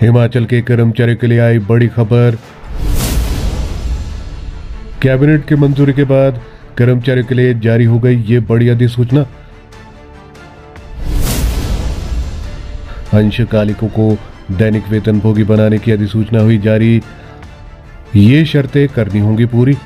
हिमाचल के कर्मचारियों के लिए आई बड़ी खबर। कैबिनेट की मंजूरी के बाद कर्मचारियों के लिए जारी हो गई ये बड़ी अधिसूचना। अंशकालिकों को दैनिक वेतनभोगी बनाने की अधिसूचना हुई जारी। ये शर्तें करनी होंगी पूरी।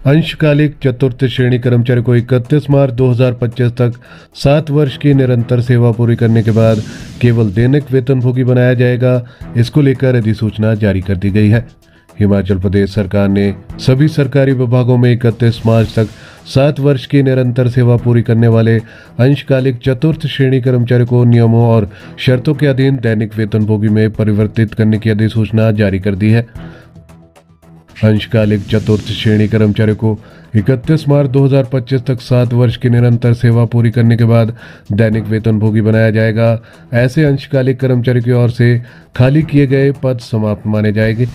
अंशकालिक चतुर्थ श्रेणी कर्मचारी को 31 मार्च 2025 तक 7 वर्ष की निरंतर सेवा पूरी करने के बाद केवल दैनिक वेतनभोगी बनाया जाएगा। इसको लेकर अधिसूचना जारी कर दी गई है। हिमाचल प्रदेश सरकार ने सभी सरकारी विभागों में 31 मार्च तक 7 वर्ष की निरंतर सेवा पूरी करने वाले अंशकालिक चतुर्थ श्रेणी कर्मचारी को नियमों और शर्तों के अधीन दैनिक वेतनभोगी में परिवर्तित करने की अधिसूचना जारी कर दी है। अंशकालिक चतुर्थ श्रेणी कर्मचारी को 31 मार्च 2025 तक 7 वर्ष की निरंतर सेवा पूरी करने के बाद दैनिक वेतनभोगी बनाया जाएगा। ऐसे अंशकालिक कर्मचारी की ओर से खाली किए गए पद समाप्त माने जाएंगे।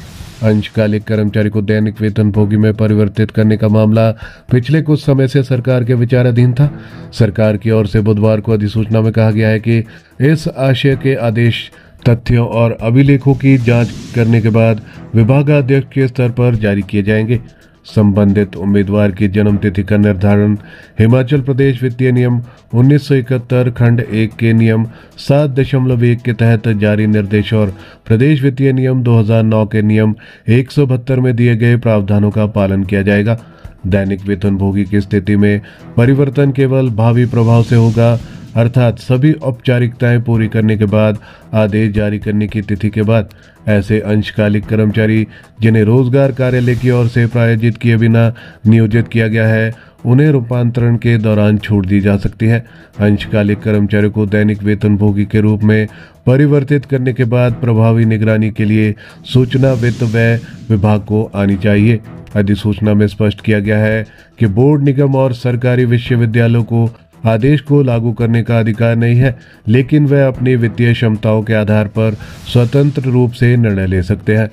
अंशकालिक कर्मचारी को दैनिक वेतनभोगी में परिवर्तित करने का मामला पिछले कुछ समय से सरकार के विचाराधीन था। सरकार की ओर से बुधवार को अधिसूचना में कहा गया है कि इस आशय के आदेश तथ्यों और अभिलेखों की जांच करने के बाद विभागाध्यक्ष के स्तर पर जारी किए जाएंगे। संबंधित उम्मीदवार की जन्मतिथि का निर्धारण हिमाचल प्रदेश वित्तीय नियम 1971 खंड 1 के नियम 7.1 के तहत जारी निर्देश और प्रदेश वित्तीय नियम 2009 के नियम 172 में दिए गए प्रावधानों का पालन किया जाएगा। दैनिक वेतनभोगी की स्थिति में परिवर्तन केवल भावी प्रभाव से होगा, अर्थात सभी औपचारिकताएं पूरी करने के बाद आदेश जारी करने की तिथि के बाद। ऐसे अंशकालिक कर्मचारी जिन्हें रोजगार कार्यालय की ओर से प्रायोजित किए बिना नियोजित किया गया है, उन्हें रूपांतरण के दौरान छूट दी जा सकती है। अंशकालिक कर्मचारियों को दैनिक वेतनभोगी के रूप में परिवर्तित करने के बाद प्रभावी निगरानी के लिए सूचना वित्त व्यय विभाग को आनी चाहिए। अधिसूचना में स्पष्ट किया गया है कि बोर्ड, निगम और सरकारी विश्वविद्यालयों को आदेश को लागू करने का अधिकार नहीं है, लेकिन वह अपनी वित्तीय क्षमताओं के आधार पर स्वतंत्र रूप से निर्णय ले सकते हैं।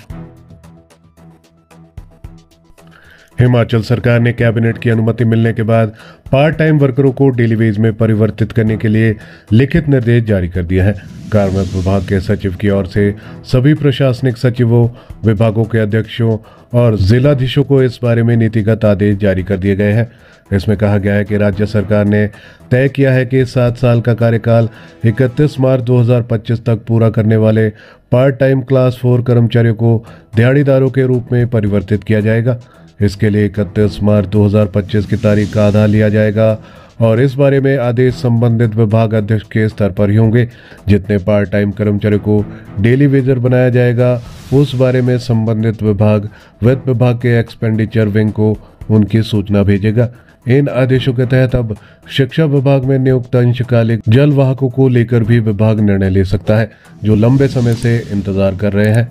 हिमाचल सरकार ने कैबिनेट की अनुमति मिलने के बाद पार्ट टाइम वर्करों को डेली वेज में परिवर्तित करने के लिए लिखित निर्देश जारी कर दिया है। कार्मिक विभाग के सचिव की ओर से सभी प्रशासनिक सचिवों, विभागों के अध्यक्षों और जिलाधीशों को इस बारे में नीतिगत आदेश जारी कर दिए गए हैं। इसमें कहा गया है कि राज्य सरकार ने तय किया है कि 7 साल का कार्यकाल 31 मार्च 2025 तक पूरा करने वाले पार्ट टाइम क्लास 4 कर्मचारियों को दिहाड़ीदारों के रूप में परिवर्तित किया जाएगा। इसके लिए 31 मार्च 2025 की तारीख का आधार लिया जाएगा और इस बारे में आदेश संबंधित विभाग अध्यक्ष के स्तर पर ही होंगे। जितने पार्ट टाइम कर्मचारियों को डेली वेजर बनाया जाएगा, उस बारे में संबंधित विभाग वित्त विभाग के एक्सपेंडिचर विंग को उनकी सूचना भेजेगा। इन आदेशों के तहत अब शिक्षा विभाग में नियुक्त अंशकालिक जलवाहकों को लेकर भी विभाग निर्णय ले सकता है, जो लंबे समय से इंतजार कर रहे हैं।